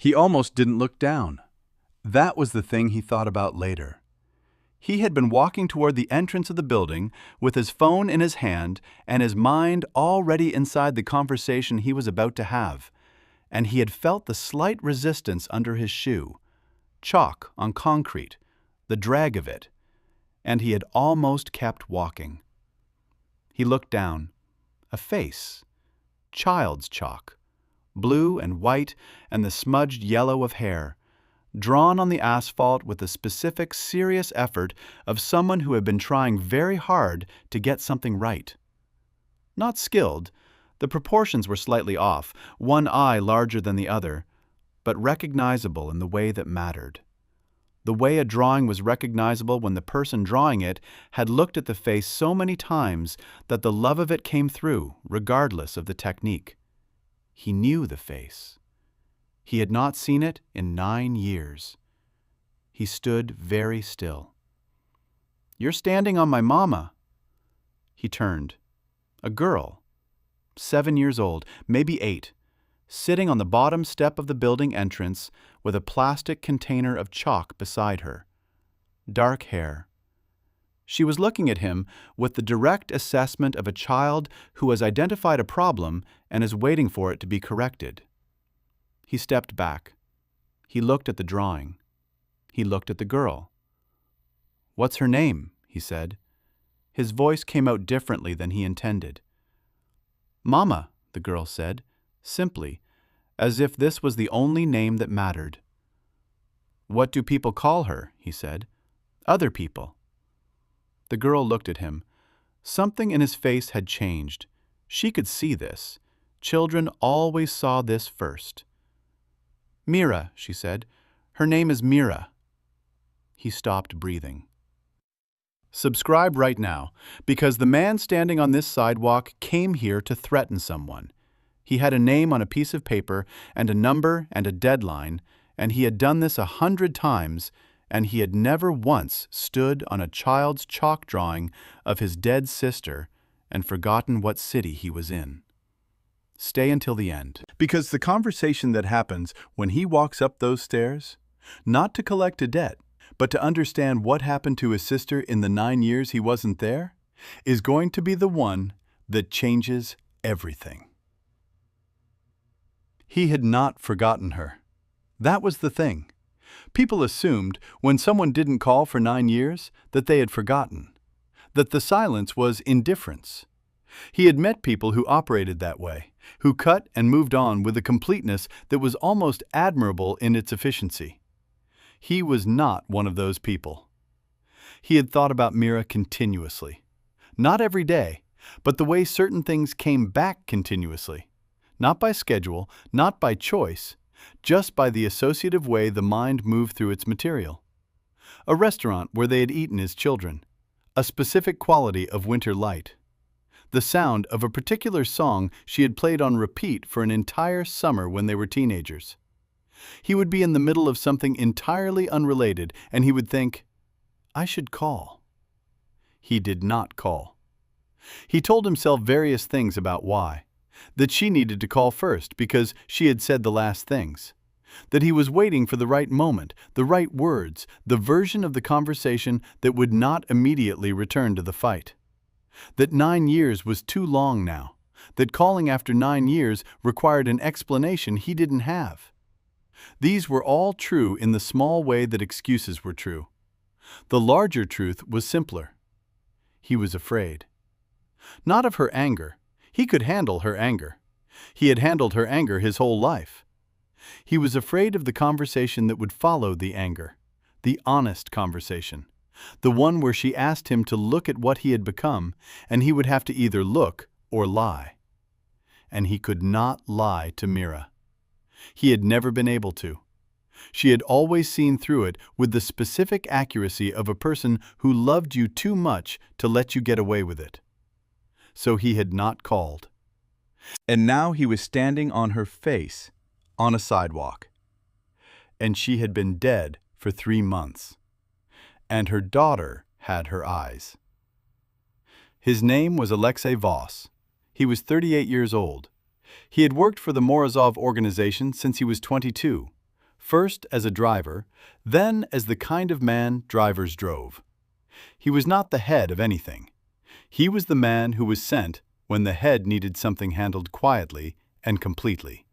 He almost didn't look down. That was the thing he thought about later. He had been walking toward the entrance of the building with his phone in his hand and his mind already inside the conversation he was about to have, and he had felt the slight resistance under his shoe, chalk on concrete, the drag of it, and he had almost kept walking. He looked down. A face. Child's chalk. Blue and white and the smudged yellow of hair, drawn on the asphalt with the specific, serious effort of someone who had been trying very hard to get something right. Not skilled, the proportions were slightly off, one eye larger than the other, but recognizable in the way that mattered. The way a drawing was recognizable when the person drawing it had looked at the face so many times that the love of it came through, regardless of the technique. He knew the face. He had not seen it in 9 years. He stood very still. "You're standing on my mama." He turned. A girl, 7 years old, maybe 8, sitting on the bottom step of the building entrance with a plastic container of chalk beside her. Dark hair. She was looking at him with the direct assessment of a child who has identified a problem and is waiting for it to be corrected. He stepped back. He looked at the drawing. He looked at the girl. "What's her name?" he said. His voice came out differently than he intended. "Mama," the girl said, simply, as if this was the only name that mattered. "What do people call her?" he said. "Other people." The girl looked at him. Something in his face had changed. She could see this. Children always saw this first. "Mira," she said. "Her name is Mira." He stopped breathing. Subscribe right now, because the man standing on this sidewalk came here to threaten someone. He had a name on a piece of paper and a number and a deadline, and he had done this 100 times, and he had never once stood on a child's chalk drawing of his dead sister and forgotten what city he was in. Stay until the end, because the conversation that happens when he walks up those stairs, not to collect a debt, but to understand what happened to his sister in the 9 years he wasn't there, is going to be the one that changes everything. He had not forgotten her. That was the thing. People assumed when someone didn't call for 9 years that they had forgotten, that the silence was indifference. He had met people who operated that way, who cut and moved on with a completeness that was almost admirable in its efficiency. He was not one of those people. He had thought about Mira continuously. Not every day, but the way certain things came back continuously. Not by schedule, not by choice, just by the associative way the mind moved through its material. A restaurant where they had eaten as children. A specific quality of winter light. The sound of a particular song she had played on repeat for an entire summer when they were teenagers. He would be in the middle of something entirely unrelated, and he would think, "I should call." He did not call. He told himself various things about why. That she needed to call first because she had said the last things. That he was waiting for the right moment, the right words, the version of the conversation that would not immediately return to the fight. That 9 years was too long now. That calling after 9 years required an explanation he didn't have. These were all true in the small way that excuses were true. The larger truth was simpler. He was afraid. Not of her anger. He could handle her anger. He had handled her anger his whole life. He was afraid of the conversation that would follow the anger, the honest conversation, the one where she asked him to look at what he had become, and he would have to either look or lie. And he could not lie to Mira. He had never been able to. She had always seen through it with the specific accuracy of a person who loved you too much to let you get away with it. So he had not called. And now he was standing on her face, on a sidewalk. And she had been dead for 3 months. And her daughter had her eyes. His name was Alexei Voss. He was 38 years old. He had worked for the Morozov organization since he was 22, first as a driver, then as the kind of man drivers drove. He was not the head of anything. He was the man who was sent when the head needed something handled quietly and completely.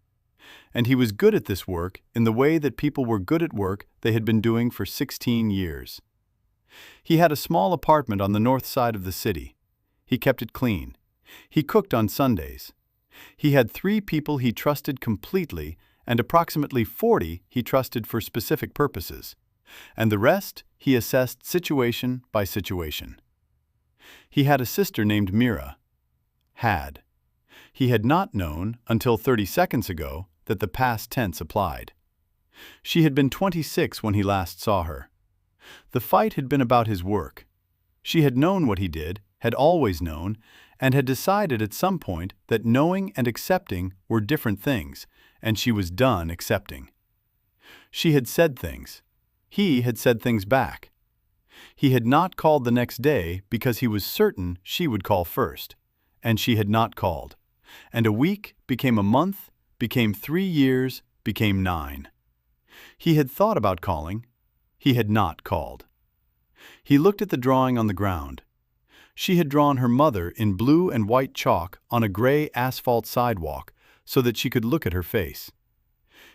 And he was good at this work in the way that people were good at work they had been doing for 16 years. He had a small apartment on the north side of the city. He kept it clean. He cooked on Sundays. He had 3 people he trusted completely and approximately 40 he trusted for specific purposes, and the rest he assessed situation by situation. He had a sister named Mira. Had. He had not known until 30 seconds ago that the past tense applied. She had been 26 when he last saw her. The fight had been about his work. She had known what he did, had always known, and had decided at some point that knowing and accepting were different things, and she was done accepting. She had said things. He had said things back. He had not called the next day because he was certain she would call first, and she had not called. And a week became a month, became 3 years, became 9. He had thought about calling. He had not called. He looked at the drawing on the ground. She had drawn her mother in blue and white chalk on a gray asphalt sidewalk so that she could look at her face.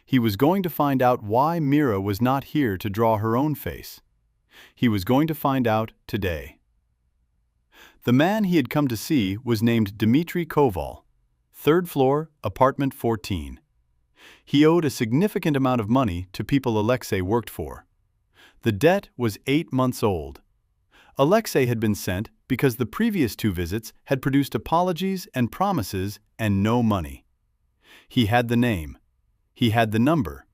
He was going to find out why Mira was not here to draw her own face. He was going to find out today. The man he had come to see was named Dmitry Koval, 3rd floor, apartment 14. He owed a significant amount of money to people Alexei worked for. The debt was 8 months old. Alexei had been sent because the previous 2 visits had produced apologies and promises and no money. He had the name. He had the number.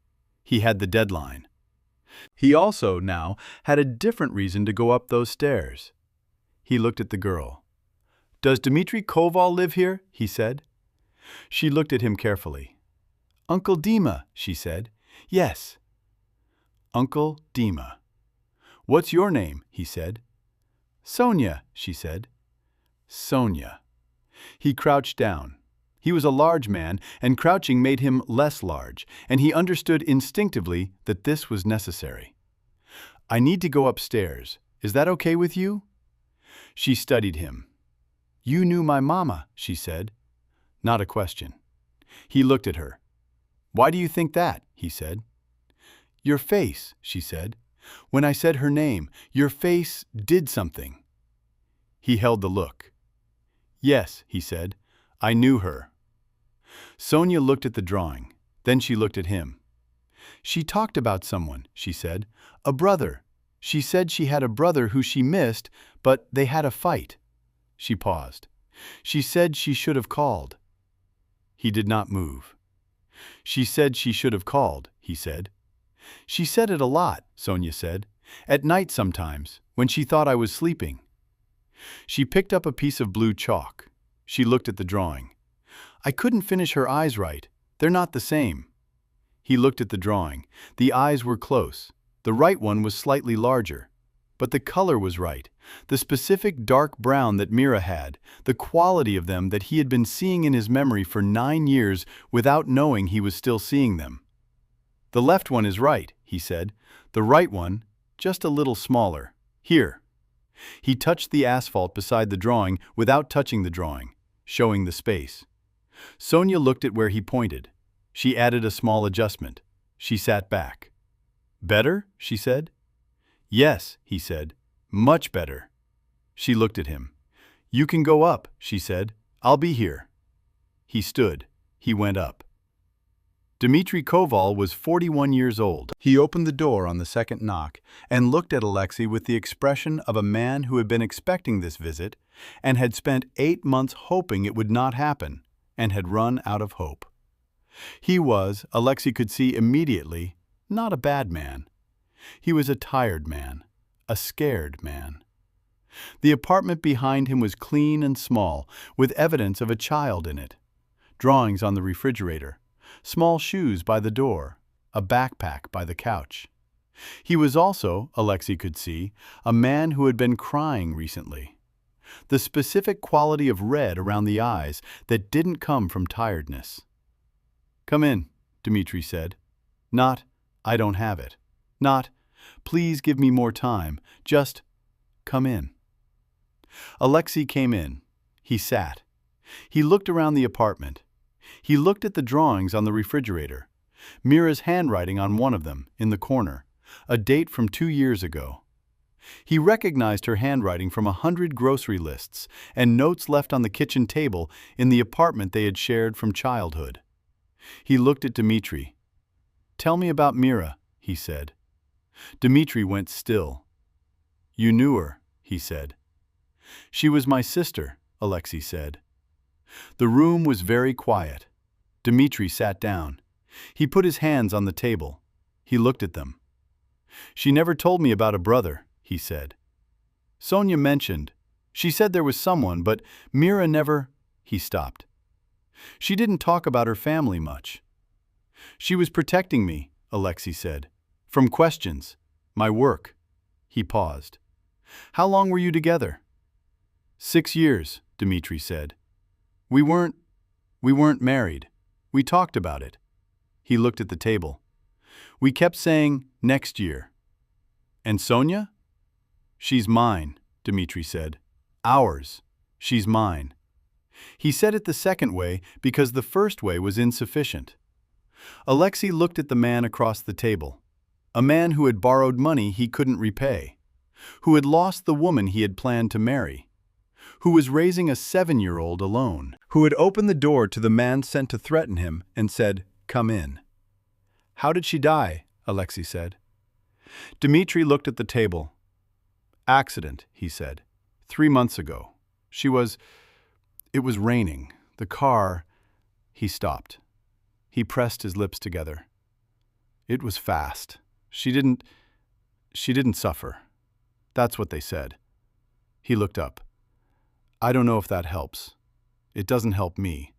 He had the deadline. He also now had a different reason to go up those stairs. He looked at the girl. "Does Dmitry Koval live here?" he said. She looked at him carefully. "Uncle Dima," she said. "Yes." Uncle Dima. "What's your name?" he said. "Sonia," she said. Sonia. He crouched down. He was a large man, and crouching made him less large, and he understood instinctively that this was necessary. "I need to go upstairs. Is that okay with you?" She studied him. "You knew my mama," she said. Not a question. He looked at her. "Why do you think that?" he said. "Your face," she said. "When I said her name, your face did something." He held the look. "Yes," he said. "I knew her." Sonia looked at the drawing. Then she looked at him. "She talked about someone," she said. "A brother. She said she had a brother who she missed, but they had a fight." She paused. "She said she should have called." He did not move. "She said she should have called," he said. "She said it a lot," Sonia said. "At night sometimes, when she thought I was sleeping." She picked up a piece of blue chalk. She looked at the drawing. "I couldn't finish her eyes right. They're not the same." He looked at the drawing. The eyes were close. The right one was slightly larger. But the color was right. The specific dark brown that Mira had, the quality of them that he had been seeing in his memory for 9 years without knowing he was still seeing them. "The left one is right," he said. "The right one, just a little smaller. Here." He touched the asphalt beside the drawing without touching the drawing, showing the space. Sonia looked at where he pointed. She added a small adjustment. She sat back. "Better?" she said. "Yes," he said. "Much better." She looked at him. "You can go up," she said. "I'll be here." He stood. He went up. Dmitry Koval was 41 years old. He opened the door on the second knock and looked at Alexei with the expression of a man who had been expecting this visit and had spent 8 months hoping it would not happen and had run out of hope. He was, Alexei could see immediately, not a bad man. He was a tired man, a scared man. The apartment behind him was clean and small, with evidence of a child in it. Drawings on the refrigerator, small shoes by the door, a backpack by the couch. He was also, Alexei could see, a man who had been crying recently. The specific quality of red around the eyes that didn't come from tiredness. "Come in," Dmitry said. Not, I don't have it. Not, please give me more time, just, come in. Alexei came in. He sat. He looked around the apartment. He looked at the drawings on the refrigerator. Mira's handwriting on one of them, in the corner, a date from 2 years ago. He recognized her handwriting from 100 grocery lists and notes left on the kitchen table in the apartment they had shared from childhood. He looked at Dmitri. "Tell me about Mira," he said. Dmitri went still. "You knew her," he said. "She was my sister," Alexei said. The room was very quiet. Dmitri sat down. He put his hands on the table. He looked at them. "She never told me about a brother," he said. "Sonia mentioned. She said there was someone, but Mira never—" He stopped. "She didn't talk about her family much." "She was protecting me," Alexei said. "From questions. My work." He paused. "How long were you together?" 6 years, Dmitri said. We weren't married. We talked about it." He looked at the table. "We kept saying, next year." "And Sonia?" "She's mine," Dmitri said. "Ours. She's mine." He said it the second way because the first way was insufficient. Alexei looked at the man across the table, a man who had borrowed money he couldn't repay, who had lost the woman he had planned to marry, who was raising a 7-year-old alone, who had opened the door to the man sent to threaten him and said, "Come in." "How did she die?" Alexei said. Dmitri looked at the table. "Accident," he said. 3 months ago. It was raining. The car—" He stopped. He pressed his lips together. "It was fast. She didn't suffer. That's what they said." He looked up. "I don't know if that helps. It doesn't help me,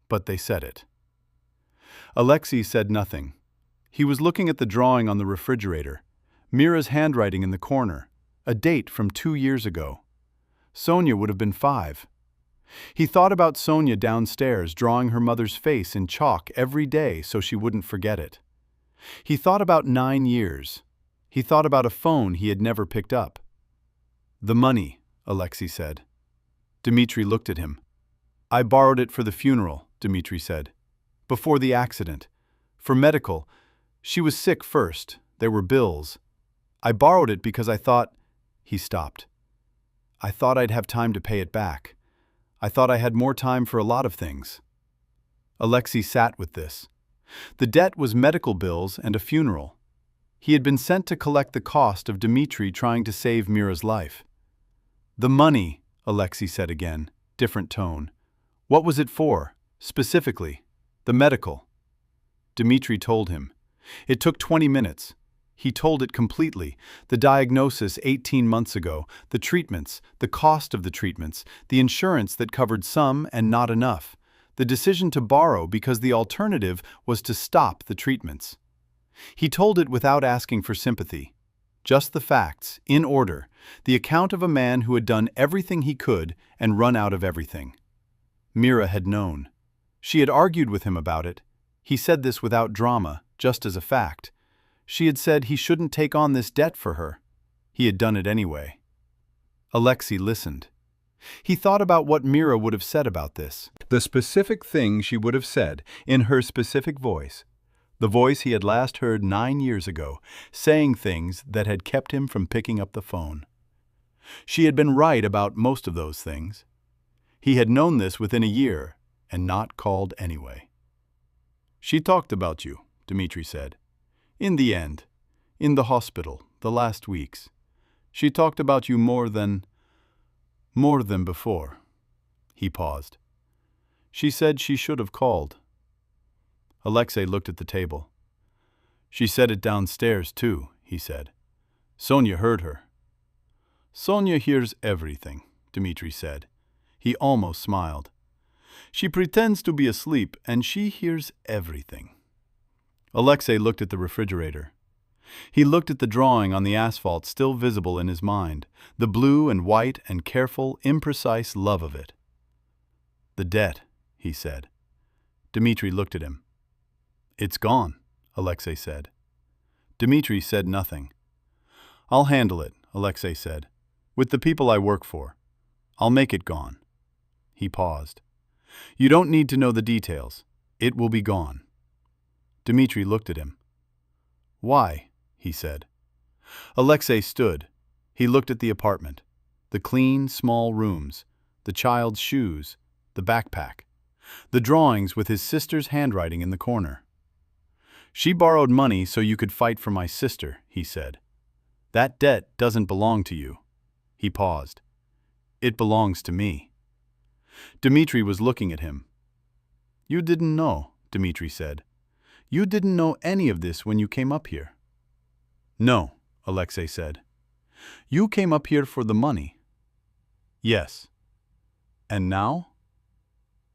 but they said it." Alexei said nothing. He was looking at the drawing on the refrigerator, Mira's handwriting in the corner, a date from 2 years ago. Sonia would have been 5. He thought about Sonia downstairs drawing her mother's face in chalk every day so she wouldn't forget it. He thought about 9 years. He thought about a phone he had never picked up. "The money," Alexei said. Dmitri looked at him. "I borrowed it for the funeral," Dmitri said. "Before the accident. For medical. She was sick first. There were bills. I borrowed it because I thought—" He stopped. "I thought I'd have time to pay it back. I thought I had more time for a lot of things." Alexei sat with this. The debt was medical bills and a funeral. He had been sent to collect the cost of Dmitri trying to save Mira's life. "The money," Alexei said again, different tone. "What was it for, specifically? The medical." Dmitri told him. It took 20 minutes. He told it completely. The diagnosis 18 months ago, the treatments, the cost of the treatments, the insurance that covered some and not enough, the decision to borrow because the alternative was to stop the treatments. He told it without asking for sympathy. Just the facts, in order, the account of a man who had done everything he could and run out of everything. Mira had known. She had argued with him about it. He said this without drama, just as a fact. She had said he shouldn't take on this debt for her. He had done it anyway. Alexei listened. He thought about what Mira would have said about this. The specific thing she would have said, in her specific voice. The voice he had last heard 9 years ago, saying things that had kept him from picking up the phone. She had been right about most of those things. He had known this within a year, and not called anyway. "She talked about you," Dmitri said. "In the end, in the hospital, the last weeks. She talked about you more than before." He paused. "She said she should have called." Alexei looked at the table. "She said it downstairs, too," he said. "Sonia heard her." "Sonia hears everything," Dmitri said. He almost smiled. "She pretends to be asleep, and she hears everything." Alexei looked at the refrigerator. He looked at the drawing on the asphalt still visible in his mind, the blue and white and careful, imprecise love of it. "The debt," he said. Dmitri looked at him. "It's gone," Alexei said. Dmitri said nothing. "I'll handle it," Alexei said. "With the people I work for. I'll make it gone." He paused. "You don't need to know the details. It will be gone." Dmitri looked at him. "Why?" he said. Alexei stood. He looked at the apartment. The clean, small rooms, the child's shoes, the backpack, the drawings with his sister's handwriting in the corner. "She borrowed money so you could fight for my sister," he said. "That debt doesn't belong to you." He paused. "It belongs to me." Dmitri was looking at him. "You didn't know," Dmitri said. "You didn't know any of this when you came up here." "No," Alexei said. "You came up here for the money." "Yes." "And now?"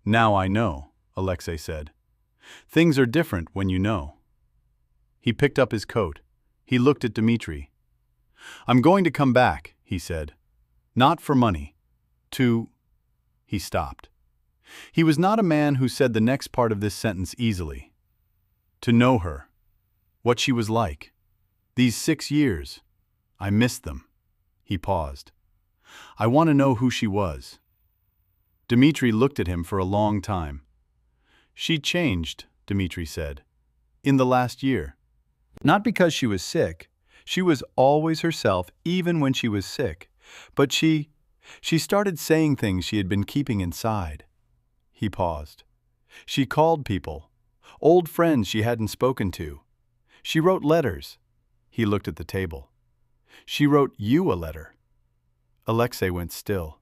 "Now I know," Alexei said. "Things are different when you know." He picked up his coat. He looked at Dmitri. "I'm going to come back," he said. "Not for money. To—" He stopped. He was not a man who said the next part of this sentence easily. "To know her. What she was like. These 6 years. I missed them." He paused. "I want to know who she was." Dmitri looked at him for a long time. "She changed," Dmitri said, "in the last year. Not because she was sick. She was always herself even when she was sick. But she started saying things she had been keeping inside." He paused. "She called people, old friends she hadn't spoken to. She wrote letters." He looked at the table. "She wrote you a letter." Alexei went still.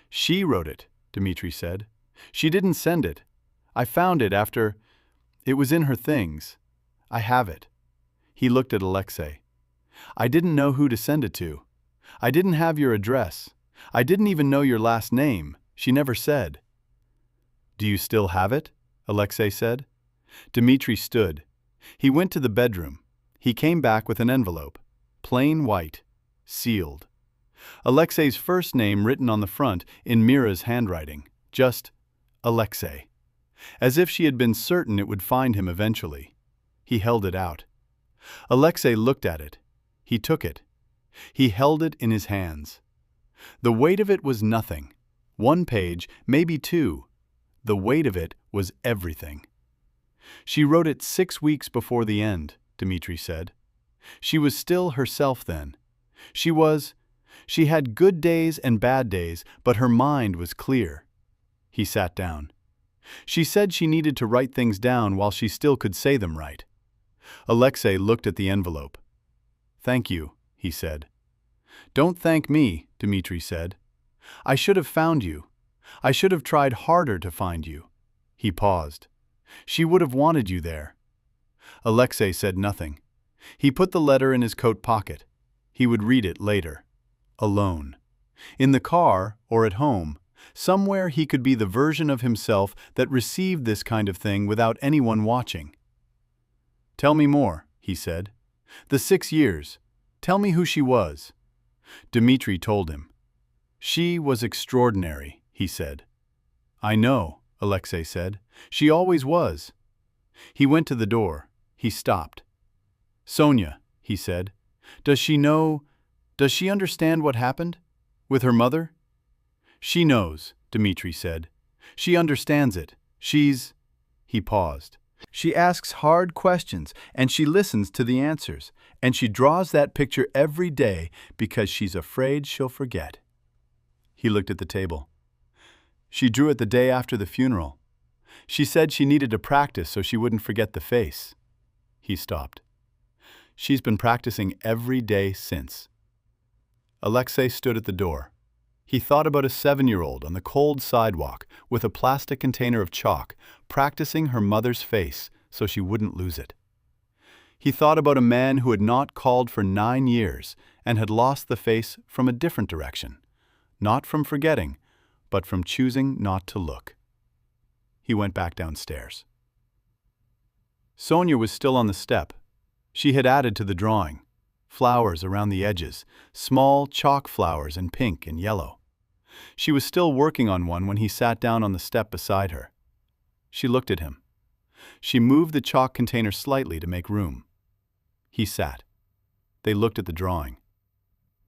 "She wrote it," Dmitri said. "She didn't send it. I found it after. It was in her things. I have it." He looked at Alexei. "I didn't know who to send it to. I didn't have your address. I didn't even know your last name. She never said." "Do you still have it?" Alexei said. Dmitri stood. He went to the bedroom. He came back with an envelope, plain white, sealed. Alexei's first name written on the front in Mira's handwriting, just Alexei. As if she had been certain it would find him eventually. He held it out. Alexei looked at it. He took it. He held it in his hands. The weight of it was nothing. 1 page, maybe 2. The weight of it was everything. "She wrote it 6 weeks before the end," Dmitri said. "She was still herself then. She had good days and bad days, but her mind was clear." He sat down. "She said she needed to write things down while she still could say them right." Alexei looked at the envelope. "Thank you," he said. "Don't thank me," Dmitri said. "I should have found you. I should have tried harder to find you." He paused. "She would have wanted you there." Alexei said nothing. He put the letter in his coat pocket. He would read it later. Alone. In the car or at home. Somewhere he could be the version of himself that received this kind of thing without anyone watching. "Tell me more," he said. "The 6 years. Tell me who she was." Dmitri told him. "She was extraordinary," he said. "I know," Alexei said. "She always was." He went to the door. He stopped. "Sonia," he said, "does she understand what happened? With her mother?" "She knows," Dmitri said. "She understands it. He paused. "She asks hard questions, and she listens to the answers, and she draws that picture every day because she's afraid she'll forget." He looked at the table. "She drew it the day after the funeral. She said she needed to practice so she wouldn't forget the face." He stopped. "She's been practicing every day since." Alexei stood at the door. He thought about a 7-year-old on the cold sidewalk with a plastic container of chalk, practicing her mother's face so she wouldn't lose it. He thought about a man who had not called for 9 years and had lost the face from a different direction, not from forgetting, but from choosing not to look. He went back downstairs. Sonia was still on the step. She had added to the drawing. Flowers around the edges, small chalk flowers in pink and yellow. She was still working on one when he sat down on the step beside her. She looked at him. She moved the chalk container slightly to make room. He sat. They looked at the drawing.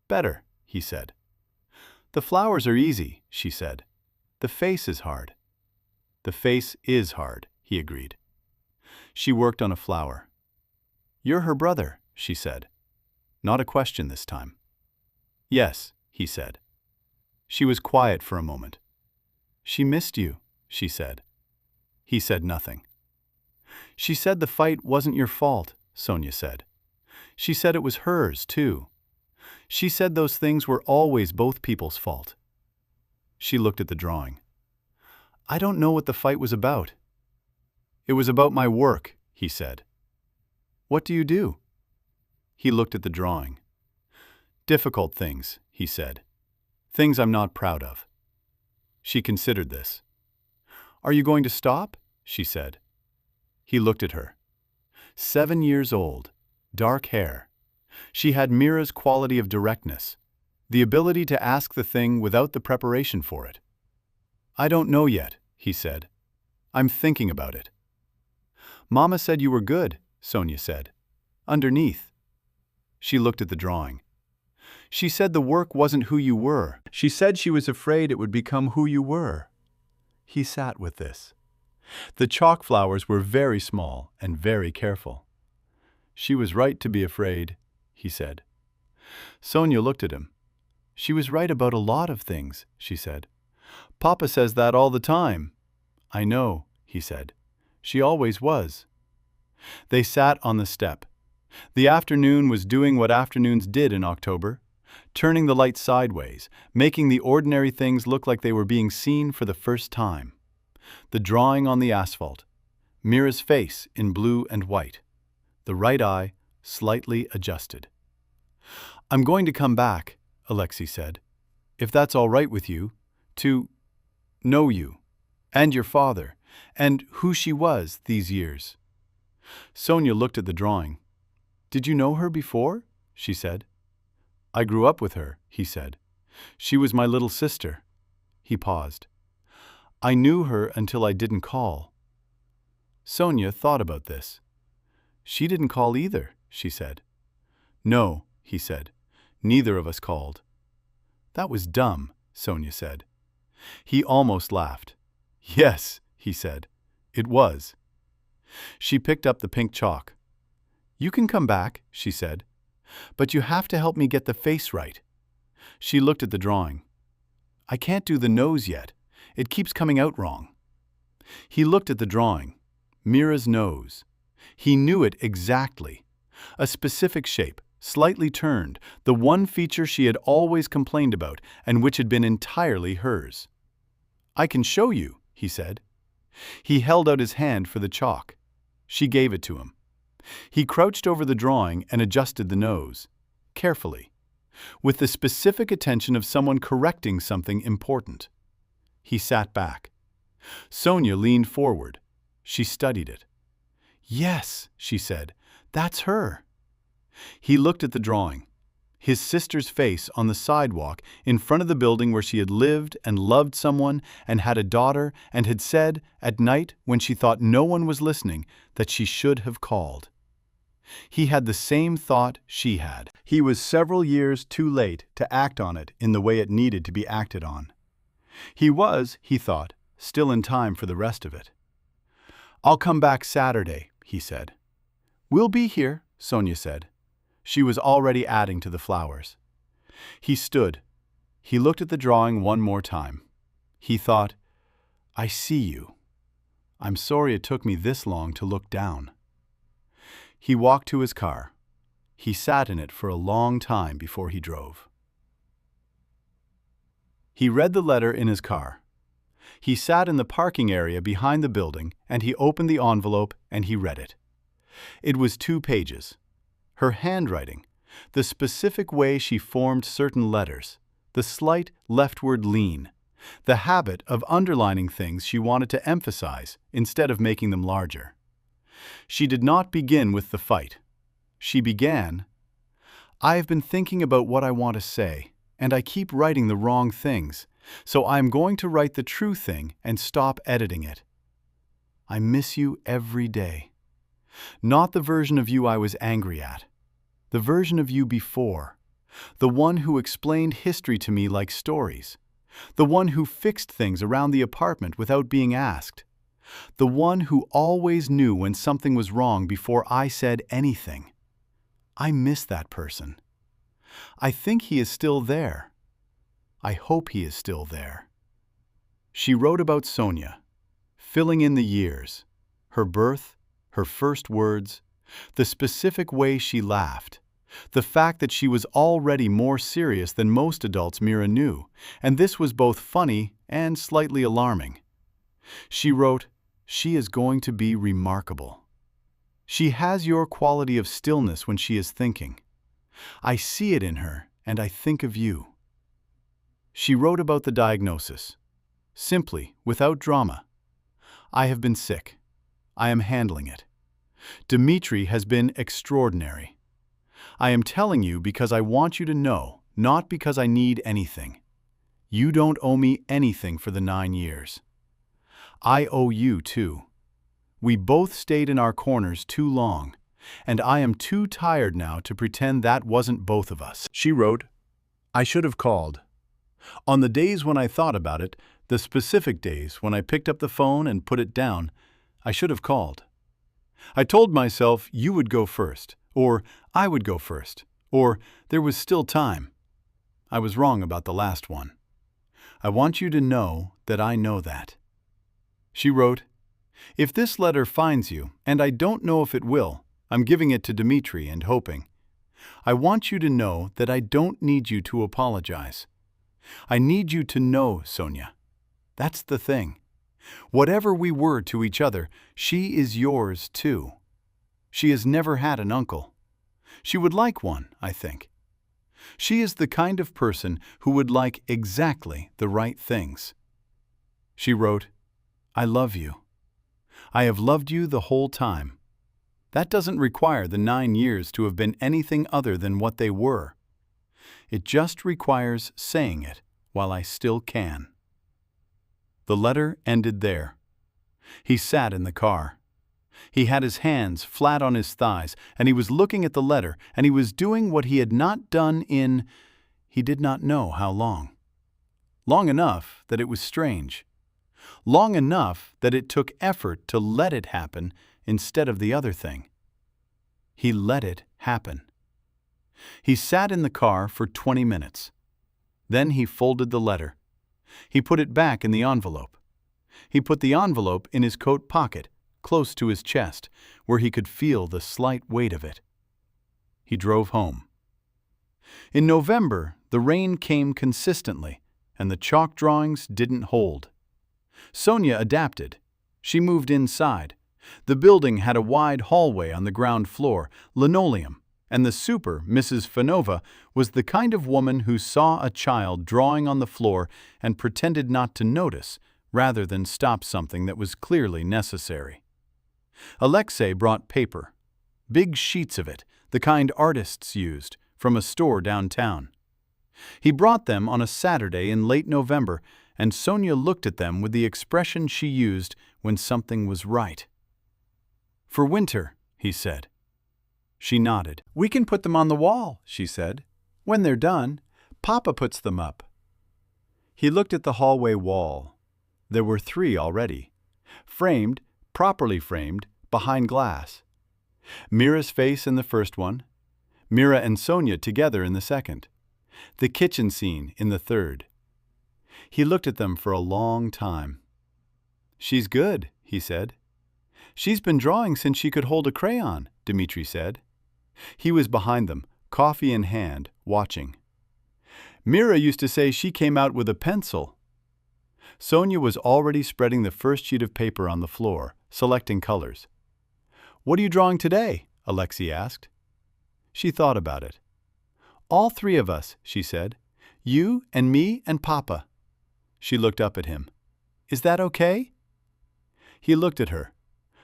"Better," he said. "The flowers are easy," she said. "The face is hard." "The face is hard," he agreed. She worked on a flower. "You're her brother," she said. Not a question this time. "Yes," he said. She was quiet for a moment. "She missed you," she said. He said nothing. "She said the fight wasn't your fault," Sonia said. "She said it was hers, too. She said those things were always both people's fault." She looked at the drawing. "I don't know what the fight was about." "It was about my work," he said. "What do you do?" He looked at the drawing. "Difficult things," he said. "Things I'm not proud of." She considered this. "Are you going to stop?" she said. He looked at her. 7 years old, dark hair. She had Mira's quality of directness, the ability to ask the thing without the preparation for it. "I don't know yet," he said. "I'm thinking about it." "Mama said you were good," Sonia said. "Underneath." She looked at the drawing. "She said the work wasn't who you were. She said she was afraid it would become who you were." He sat with this. The chalk flowers were very small and very careful. "She was right to be afraid," he said. Sonia looked at him. "She was right about a lot of things," she said. "Papa says that all the time." "I know," he said. "She always was." They sat on the step. The afternoon was doing what afternoons did in October, turning the light sideways, making the ordinary things look like they were being seen for the first time. The drawing on the asphalt, Mira's face in blue and white, the right eye slightly adjusted. "I'm going to come back," Alexei said, "if that's all right with you, to know you, and your father, and who she was these years." Sonia looked at the drawing. "Did you know her before?" she said. "I grew up with her," he said. "She was my little sister." He paused. "I knew her until I didn't call." Sonia thought about this. "She didn't call either," she said. "No," he said. "Neither of us called." "That was dumb," Sonia said. He almost laughed. "Yes," he said. "It was." She picked up the pink chalk. "You can come back," she said. "But you have to help me get the face right." She looked at the drawing. "I can't do the nose yet. It keeps coming out wrong." He looked at the drawing. Mira's nose. He knew it exactly. A specific shape, slightly turned, the one feature she had always complained about and which had been entirely hers. "I can show you," he said. He held out his hand for the chalk. She gave it to him. He crouched over the drawing and adjusted the nose, carefully, with the specific attention of someone correcting something important. He sat back. Sonia leaned forward. She studied it. "Yes," she said, "that's her." He looked at the drawing. His sister's face on the sidewalk in front of the building where she had lived and loved someone and had a daughter and had said, at night when she thought no one was listening, that she should have called. He had the same thought she had. He was several years too late to act on it in the way it needed to be acted on. He was, he thought, still in time for the rest of it. "I'll come back Saturday," he said. "We'll be here," Sonia said. She was already adding to the flowers. He stood. He looked at the drawing one more time. He thought, "I see you. I'm sorry it took me this long to look down." He walked to his car. He sat in it for a long time before he drove. He read the letter in his car. He sat in the parking area behind the building and he opened the envelope and he read it. It was 2 pages. Her handwriting, the specific way she formed certain letters, the slight leftward lean, the habit of underlining things she wanted to emphasize instead of making them larger. She did not begin with the fight. She began, "I have been thinking about what I want to say, and I keep writing the wrong things, so I am going to write the true thing and stop editing it. I miss you every day. Not the version of you I was angry at, The version of you before. The one who explained history to me like stories. The one who fixed things around the apartment without being asked. The one who always knew when something was wrong before I said anything. I miss that person. I think he is still there. I hope he is still there. She wrote about Sonia, filling in the years, her birth, her first words, the specific way she laughed, the fact that she was already more serious than most adults Mira knew, and this was both funny and slightly alarming. She wrote, "She is going to be remarkable. She has your quality of stillness when she is thinking. I see it in her, and I think of you." She wrote about the diagnosis, simply, without drama. "I have been sick. I am handling it. Dmitri has been extraordinary. I am telling you because I want you to know, not because I need anything. You don't owe me anything for the 9 years. I owe you too. We both stayed in our corners too long, and I am too tired now to pretend that wasn't both of us." She wrote, "I should have called. On the days when I thought about it, the specific days when I picked up the phone and put it down, I should have called. I told myself you would go first, or I would go first, or there was still time. I was wrong about the last one. I want you to know that I know that." She wrote, "If this letter finds you, and I don't know if it will, I'm giving it to Dmitri and hoping. I want you to know that I don't need you to apologize. I need you to know, Sonia. That's the thing. Whatever we were to each other, she is yours too. She has never had an uncle. She would like one, I think. She is the kind of person who would like exactly the right things." She wrote, "I love you. I have loved you the whole time. That doesn't require the 9 years to have been anything other than what they were. It just requires saying it while I still can." The letter ended there. He sat in the car. He had his hands flat on his thighs, and he was looking at the letter, and he was doing what he had not done in, he did not know how long. Long enough that it was strange. Long enough that it took effort to let it happen instead of the other thing. He let it happen. He sat in the car for 20 minutes. Then he folded the letter. He put it back in the envelope. He put the envelope in his coat pocket, close to his chest, where he could feel the slight weight of it. He drove home. In November, the rain came consistently, and the chalk drawings didn't hold. Sonia adapted. She moved inside. The building had a wide hallway on the ground floor, linoleum, and the super, Mrs. Fanova, was the kind of woman who saw a child drawing on the floor and pretended not to notice, rather than stop something that was clearly necessary. Alexei brought paper, big sheets of it, the kind artists used, from a store downtown. He brought them on a Saturday in late November, and Sonia looked at them with the expression she used when something was right. "For winter," he said. She nodded. "We can put them on the wall," she said. "When they're done, Papa puts them up." He looked at the hallway wall. There were 3 already, framed, properly framed, behind glass. Mira's face in the first one, Mira and Sonia together in the second, the kitchen scene in the third. He looked at them for a long time. "She's good," he said. "She's been drawing since she could hold a crayon," Dmitri said. He was behind them, coffee in hand, watching. "Mira used to say she came out with a pencil." Sonia was already spreading the first sheet of paper on the floor, selecting colors. "What are you drawing today?" Alexei asked. She thought about it. "All 3 of us," she said. "You and me and Papa." She looked up at him. "Is that okay?" He looked at her.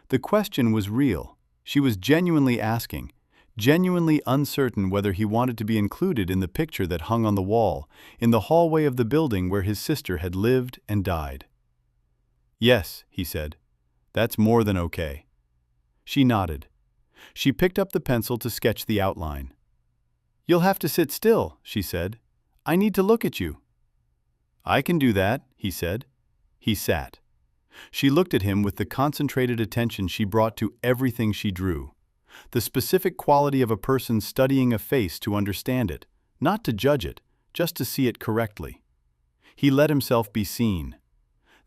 The question was real. She was genuinely asking, genuinely uncertain whether he wanted to be included in the picture that hung on the wall, in the hallway of the building where his sister had lived and died. "Yes," he said. "That's more than okay." She nodded. She picked up the pencil to sketch the outline. You'll have to sit still, she said. I need to look at you. I can do that, he said. He sat. She looked at him with the concentrated attention she brought to everything she drew. The specific quality of a person studying a face to understand it, not to judge it, just to see it correctly. He let himself be seen.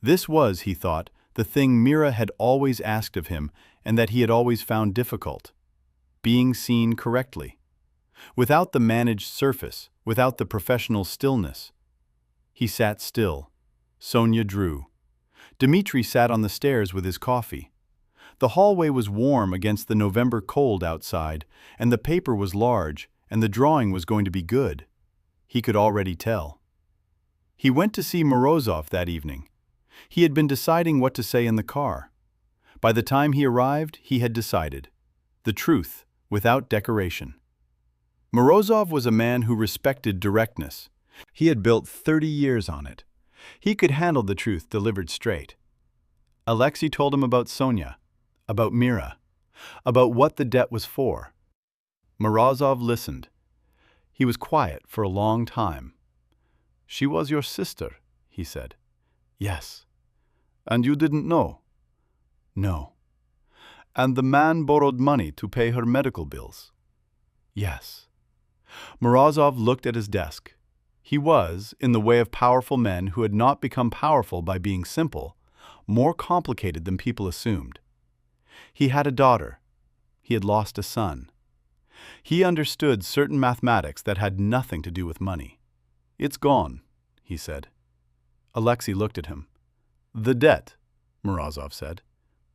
This was, he thought, the thing Mira had always asked of him and that he had always found difficult. Being seen correctly. Without the managed surface, without the professional stillness. He sat still. Sonia drew. Dmitri sat on the stairs with his coffee. The hallway was warm against the November cold outside, and the paper was large, and the drawing was going to be good. He could already tell. He went to see Morozov that evening. He had been deciding what to say in the car. By the time he arrived, he had decided. The truth, without decoration. Morozov was a man who respected directness. He had built 30 years on it. He could handle the truth delivered straight. Alexei told him about Sonia, about Mira, about what the debt was for. Morozov listened. He was quiet for a long time. She was your sister, he said. Yes. And you didn't know? No. And the man borrowed money to pay her medical bills? Yes. Morozov looked at his desk. He was, in the way of powerful men who had not become powerful by being simple, more complicated than people assumed. He had a daughter. He had lost a son. He understood certain mathematics that had nothing to do with money. It's gone, he said. Alexei looked at him. The debt, Morozov said.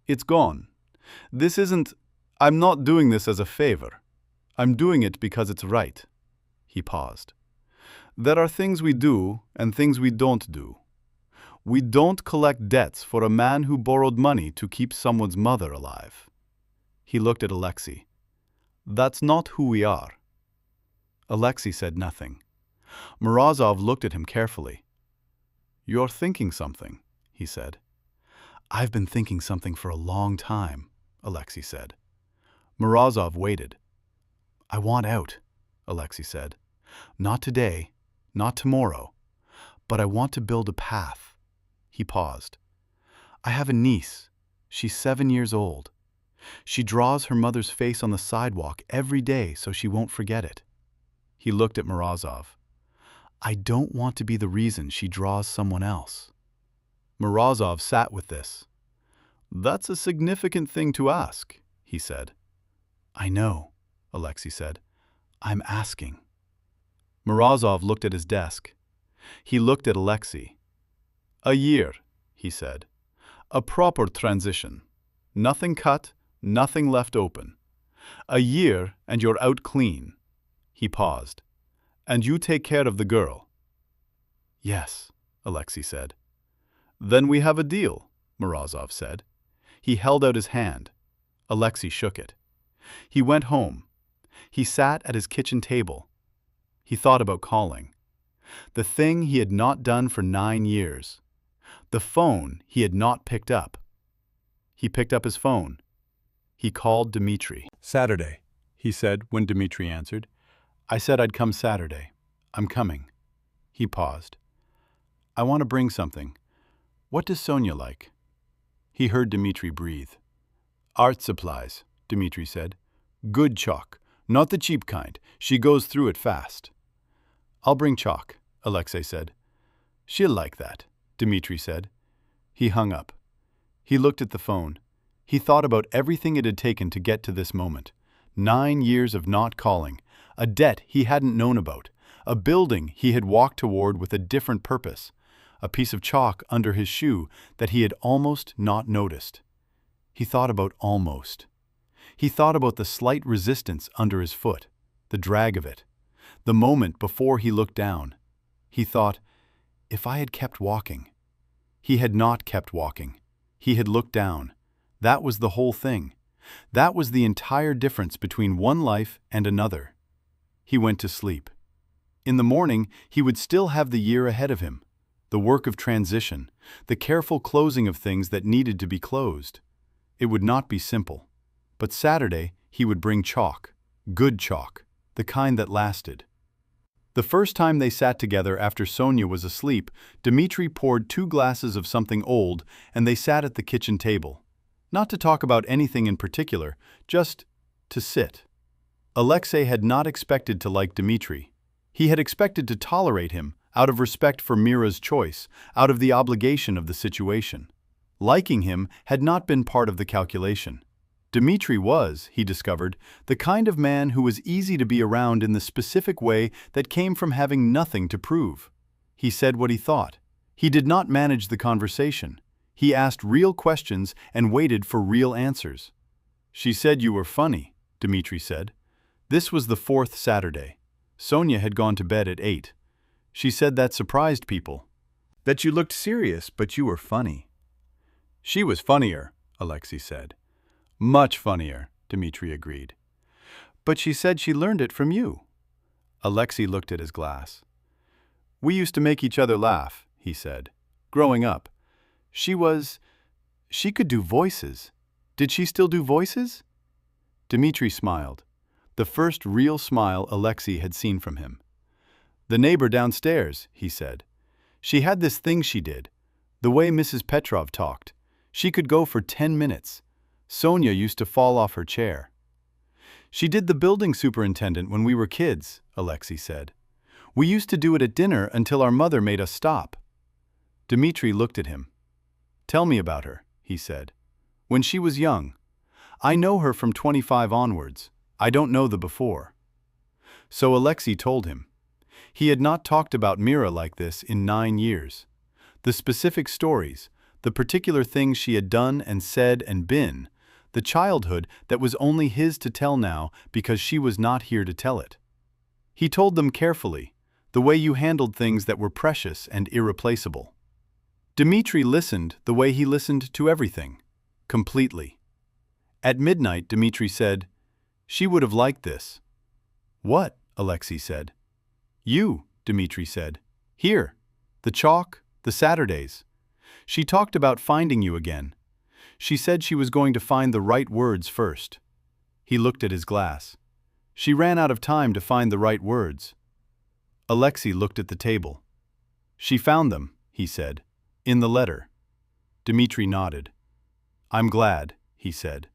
It's gone. This isn't... I'm not doing this as a favor. I'm doing it because it's right. He paused. There are things we do and things we don't do. We don't collect debts for a man who borrowed money to keep someone's mother alive. He looked at Alexei. That's not who we are. Alexei said nothing. Morozov looked at him carefully. You're thinking something, he said. I've been thinking something for a long time, Alexei said. Morozov waited. I want out, Alexei said. Not today, not tomorrow, but I want to build a path. He paused. I have a niece. She's 7 years old. She draws her mother's face on the sidewalk every day so she won't forget it. He looked at Morozov. I don't want to be the reason she draws someone else. Morozov sat with this. That's a significant thing to ask, he said. I know, Alexei said. I'm asking. Morozov looked at his desk. He looked at Alexei. A year, he said. A proper transition. Nothing cut, nothing left open. A year and you're out clean. He paused. And you take care of the girl. Yes, Alexei said. Then we have a deal, Morozov said. He held out his hand. Alexei shook it. He went home. He sat at his kitchen table. He thought about calling. The thing he had not done for 9 years. The phone he had not picked up. He picked up his phone. He called Dmitri. Saturday, he said when Dmitri answered. I said I'd come Saturday. I'm coming. He paused. I want to bring something. What does Sonia like? He heard Dmitri breathe. Art supplies, Dmitri said. Good chalk, not the cheap kind. She goes through it fast. I'll bring chalk, Alexei said. She'll like that, Dmitri said. He hung up. He looked at the phone. He thought about everything it had taken to get to this moment. 9 years of not calling. A debt he hadn't known about, a building he had walked toward with a different purpose, a piece of chalk under his shoe that he had almost not noticed. He thought about almost. He thought about the slight resistance under his foot, the drag of it, the moment before he looked down. He thought, if I had kept walking. He had not kept walking. He had looked down. That was the whole thing. That was the entire difference between one life and another. He went to sleep. In the morning, he would still have the year ahead of him, the work of transition, the careful closing of things that needed to be closed. It would not be simple. But Saturday, he would bring chalk, good chalk, the kind that lasted. The first time they sat together after Sonia was asleep, Dmitri poured 2 glasses of something old and they sat at the kitchen table. Not to talk about anything in particular, just to sit. Alexei had not expected to like Dmitri. He had expected to tolerate him, out of respect for Mira's choice, out of the obligation of the situation. Liking him had not been part of the calculation. Dmitri was, he discovered, the kind of man who was easy to be around in the specific way that came from having nothing to prove. He said what he thought. He did not manage the conversation. He asked real questions and waited for real answers. "She said you were funny," Dmitri said. This was the 4th Saturday. Sonia had gone to bed at 8. She said that surprised people. That you looked serious, but you were funny. She was funnier, Alexei said. Much funnier, Dmitri agreed. But she said she learned it from you. Alexei looked at his glass. We used to make each other laugh, he said. Growing up. She could do voices. Did she still do voices? Dmitri smiled. The first real smile Alexei had seen from him. The neighbor downstairs, he said. She had this thing she did. The way Mrs. Petrov talked. She could go for 10 minutes. Sonia used to fall off her chair. She did the building superintendent when we were kids, Alexei said. We used to do it at dinner until our mother made us stop. Dmitri looked at him. Tell me about her, he said. When she was young. I know her from 25 onwards. I don't know the before. So Alexei told him. He had not talked about Mira like this in 9 years. The specific stories, the particular things she had done and said and been, the childhood that was only his to tell now because she was not here to tell it. He told them carefully, the way you handled things that were precious and irreplaceable. Dmitri listened the way he listened to everything, completely. At midnight, Dmitri said, She would have liked this. What? Alexei said. You, Dmitri said. Here, the chalk, the Saturdays. She talked about finding you again. She said she was going to find the right words first. He looked at his glass. She ran out of time to find the right words. Alexei looked at the table. She found them, he said, in the letter. Dmitri nodded. I'm glad, he said.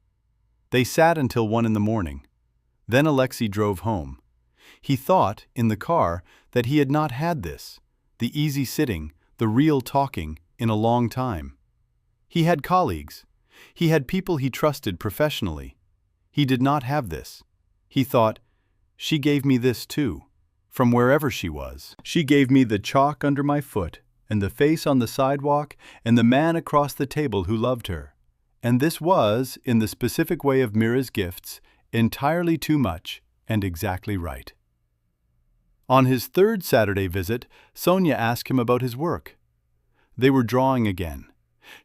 They sat until 1 in the morning. Then Alexei drove home. He thought, in the car, that he had not had this, the easy sitting, the real talking, in a long time. He had colleagues. He had people he trusted professionally. He did not have this. He thought, she gave me this too, from wherever she was. She gave me the chalk under my foot, and the face on the sidewalk, and the man across the table who loved her. And this was, in the specific way of Mira's gifts, entirely too much and exactly right. On his 3rd Saturday visit, Sonia asked him about his work. They were drawing again.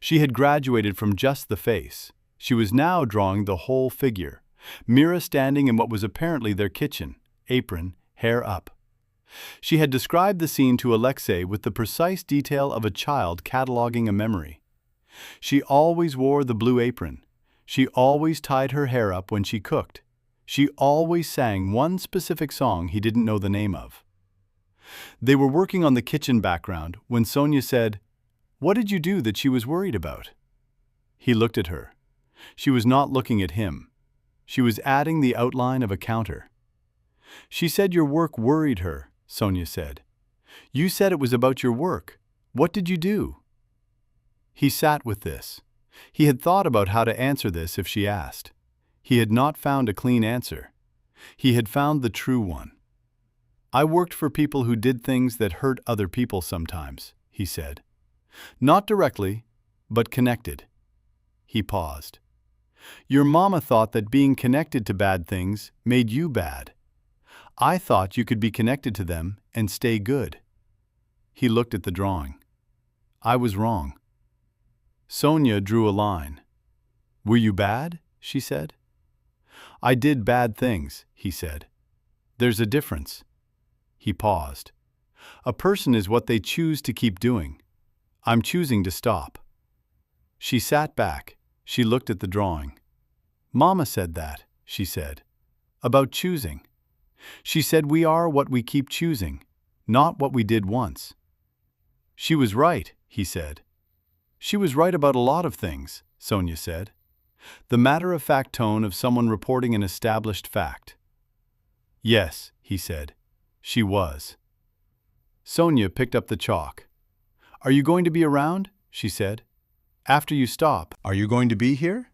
She had graduated from just the face. She was now drawing the whole figure. Mira standing in what was apparently their kitchen, apron, hair up. She had described the scene to Alexei with the precise detail of a child cataloging a memory. She always wore the blue apron. She always tied her hair up when she cooked. She always sang one specific song he didn't know the name of. They were working on the kitchen background when Sonia said, What did you do that she was worried about? He looked at her. She was not looking at him. She was adding the outline of a counter. She said your work worried her, Sonia said. You said it was about your work. What did you do? He sat with this. He had thought about how to answer this if she asked. He had not found a clean answer. He had found the true one. I worked for people who did things that hurt other people sometimes, he said. Not directly, but connected. He paused. Your mama thought that being connected to bad things made you bad. I thought you could be connected to them and stay good. He looked at the drawing. I was wrong. Sonia drew a line. Were you bad? She said. I did bad things, he said. There's a difference. He paused. A person is what they choose to keep doing. I'm choosing to stop. She sat back. She looked at the drawing. Mama said that, she said. About choosing. She said we are what we keep choosing, not what we did once. She was right, he said. She was right about a lot of things, Sonia said. The matter-of-fact tone of someone reporting an established fact. Yes, he said. She was. Sonia picked up the chalk. Are you going to be around? She said. After you stop, are you going to be here?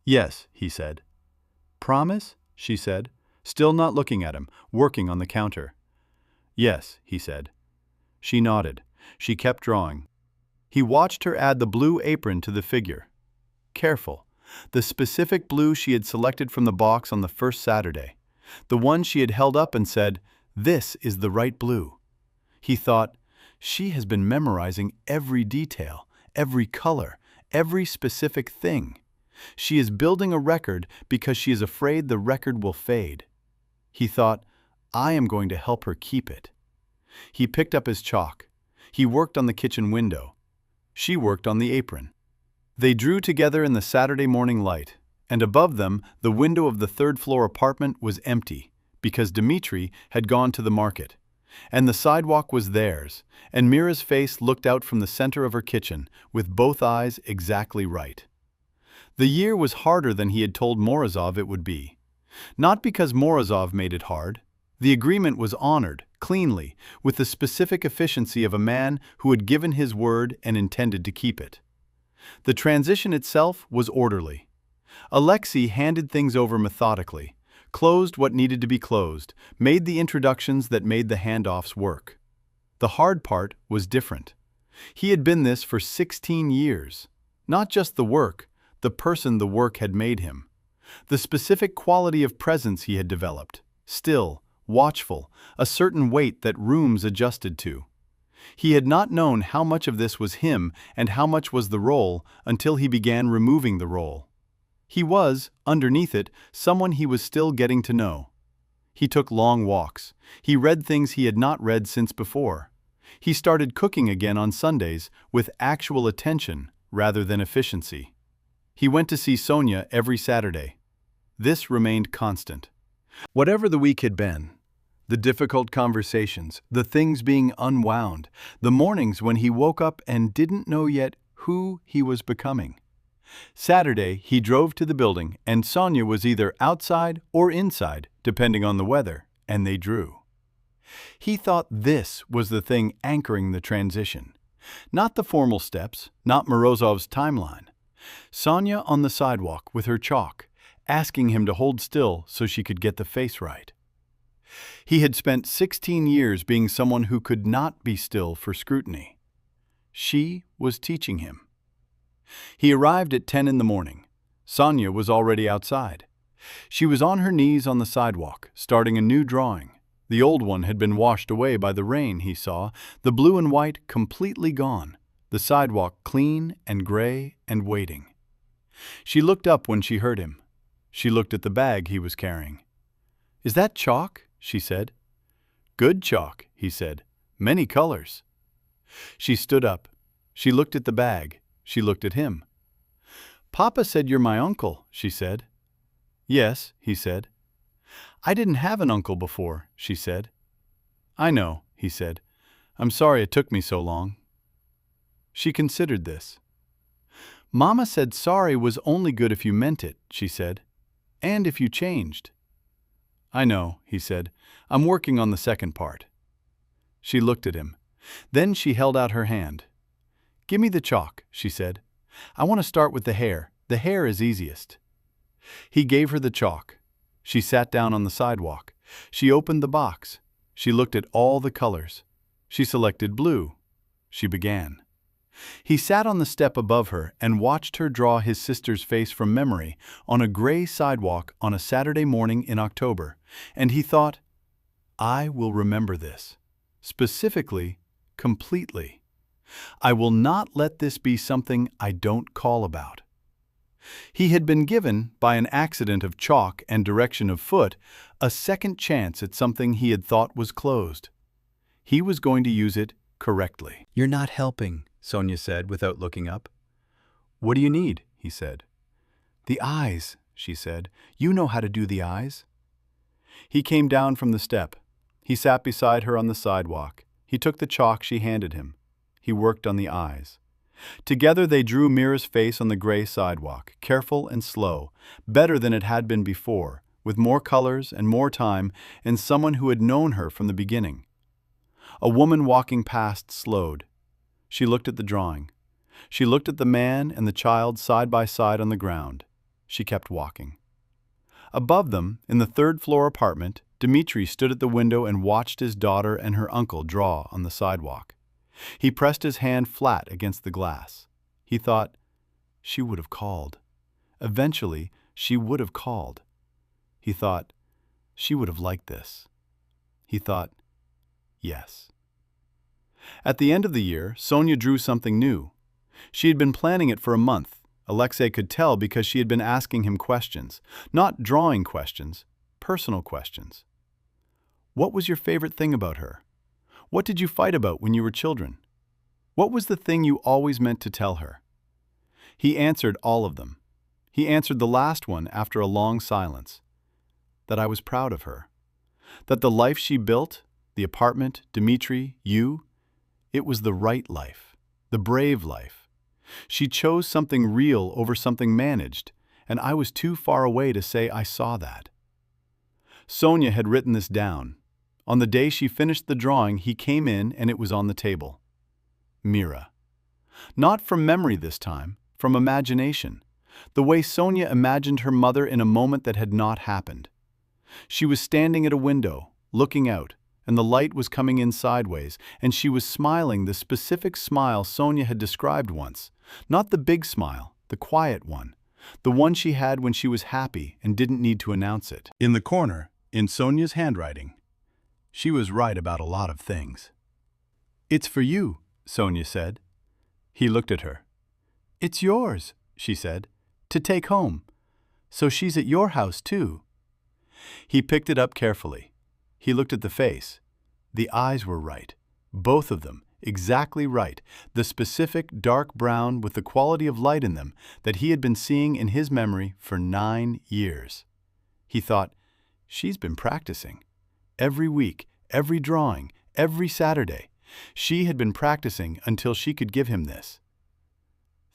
Yes, he said. Promise? She said, still not looking at him, working on the counter. Yes, he said. She nodded. She kept drawing. He watched her add the blue apron to the figure. Careful. The specific blue she had selected from the box on the first Saturday. The one she had held up and said, "This is the right blue." He thought, she has been memorizing every detail, every color, every specific thing. She is building a record because she is afraid the record will fade. He thought, I am going to help her keep it. He picked up his chalk. He worked on the kitchen window. She worked on the apron. They drew together in the Saturday morning light, and above them the window of the third-floor apartment was empty because Dmitri had gone to the market, and the sidewalk was theirs, and Mira's face looked out from the center of her kitchen with both eyes exactly right. The year was harder than he had told Morozov it would be. Not because Morozov made it hard. The agreement was honored, cleanly, with the specific efficiency of a man who had given his word and intended to keep it. The transition itself was orderly. Alexei handed things over methodically, closed what needed to be closed, made the introductions that made the handoffs work. The hard part was different. He had been this for 16 years. Not just the work, the person the work had made him. The specific quality of presence he had developed, still, watchful, a certain weight that rooms adjusted to. He had not known how much of this was him and how much was the role until he began removing the role. He was, underneath it, someone he was still getting to know. He took long walks. He read things he had not read since before. He started cooking again on Sundays with actual attention rather than efficiency. He went to see Sonia every Saturday. This remained constant. Whatever the week had been, the difficult conversations, the things being unwound, the mornings when he woke up and didn't know yet who he was becoming. Saturday, he drove to the building, and Sonia was either outside or inside, depending on the weather, and they drew. He thought this was the thing anchoring the transition. Not the formal steps, not Morozov's timeline. Sonia on the sidewalk with her chalk, asking him to hold still so she could get the face right. He had spent 16 years being someone who could not be still for scrutiny. She was teaching him. He arrived at 10 in the morning. Sonia was already outside. She was on her knees on the sidewalk, starting a new drawing. The old one had been washed away by the rain, he saw, the blue and white completely gone, the sidewalk clean and gray and waiting. She looked up when she heard him. She looked at the bag he was carrying. "Is that chalk?" she said. "Good chalk," he said. "Many colors." She stood up. She looked at the bag. She looked at him. "Papa said you're my uncle," she said. "Yes," he said. "I didn't have an uncle before," she said. "I know," he said. "I'm sorry it took me so long." She considered this. "Mama said sorry was only good if you meant it," she said. "And if you changed." "I know," he said. "I'm working on the second part." She looked at him. Then she held out her hand. "Give me the chalk," she said. "I want to start with the hair. The hair is easiest." He gave her the chalk. She sat down on the sidewalk. She opened the box. She looked at all the colors. She selected blue. She began. He sat on the step above her and watched her draw his sister's face from memory on a gray sidewalk on a Saturday morning in October, and he thought, I will remember this. Specifically, completely. I will not let this be something I don't call about. He had been given, by an accident of chalk and direction of foot, a second chance at something he had thought was closed. He was going to use it correctly. "You're not helping," Sonia said without looking up. "What do you need?" he said. "The eyes," she said. "You know how to do the eyes." He came down from the step. He sat beside her on the sidewalk. He took the chalk she handed him. He worked on the eyes. Together they drew Mira's face on the gray sidewalk, careful and slow, better than it had been before, with more colors and more time, and someone who had known her from the beginning. A woman walking past slowed. She looked at the drawing. She looked at the man and the child side by side on the ground. She kept walking. Above them, in the third-floor apartment, Dmitri stood at the window and watched his daughter and her uncle draw on the sidewalk. He pressed his hand flat against the glass. He thought, she would have called. Eventually, she would have called. He thought, she would have liked this. He thought, yes. At the end of the year, Sonia drew something new. She had been planning it for a month. Alexei could tell because she had been asking him questions. Not drawing questions, personal questions. What was your favorite thing about her? What did you fight about when you were children? What was the thing you always meant to tell her? He answered all of them. He answered the last one after a long silence. That I was proud of her. That the life she built, the apartment, Dmitri, you, it was the right life, the brave life. She chose something real over something managed, and I was too far away to say I saw that. Sonia had written this down. On the day she finished the drawing, he came in and it was on the table. Mira. Not from memory this time, from imagination. The way Sonia imagined her mother in a moment that had not happened. She was standing at a window, looking out, and the light was coming in sideways, and she was smiling the specific smile Sonia had described once. Not the big smile, the quiet one. The one she had when she was happy and didn't need to announce it. In the corner, in Sonia's handwriting, she was right about a lot of things. It's for you, Sonia said. He looked at her. It's yours, she said, to take home. So she's at your house too. He picked it up carefully. He looked at the face. The eyes were right. Both of them, exactly right. The specific dark brown with the quality of light in them that he had been seeing in his memory for 9 years. He thought, she's been practicing. Every week, every drawing, every Saturday. She had been practicing until she could give him this.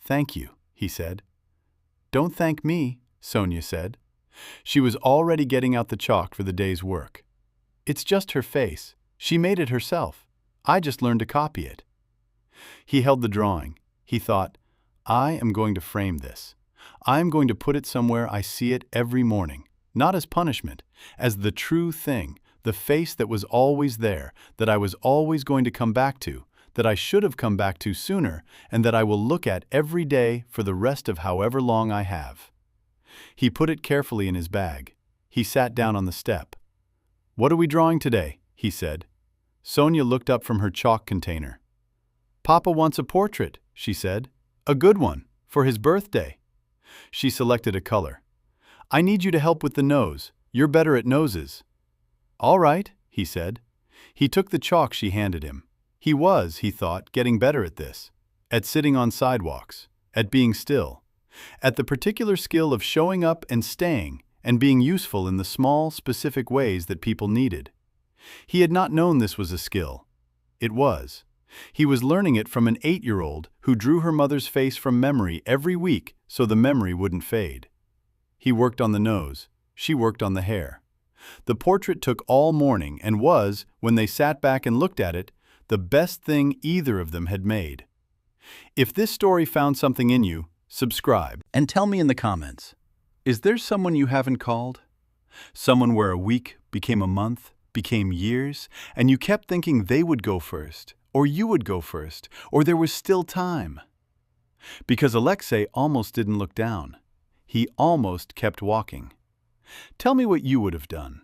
Thank you, he said. Don't thank me, Sonia said. She was already getting out the chalk for the day's work. It's just her face. She made it herself. I just learned to copy it. He held the drawing. He thought, I am going to frame this. I am going to put it somewhere I see it every morning, not as punishment, as the true thing, the face that was always there, that I was always going to come back to, that I should have come back to sooner, and that I will look at every day for the rest of however long I have. He put it carefully in his bag. He sat down on the step. What are we drawing today? He said. Sonia looked up from her chalk container. Papa wants a portrait, she said. A good one, for his birthday. She selected a color. I need you to help with the nose. You're better at noses. All right, he said. He took the chalk she handed him. He was, he thought, getting better at this. At sitting on sidewalks. At being still. At the particular skill of showing up and staying, and being useful in the small, specific ways that people needed. He had not known this was a skill. It was. He was learning it from an 8-year-old who drew her mother's face from memory every week so the memory wouldn't fade. He worked on the nose. She worked on the hair. The portrait took all morning and was, when they sat back and looked at it, the best thing either of them had made. If this story found something in you, subscribe and tell me in the comments. Is there someone you haven't called? Someone where a week became a month, became years, and you kept thinking they would go first, or you would go first, or there was still time? Because Alexei almost didn't look down. He almost kept walking. Tell me what you would have done.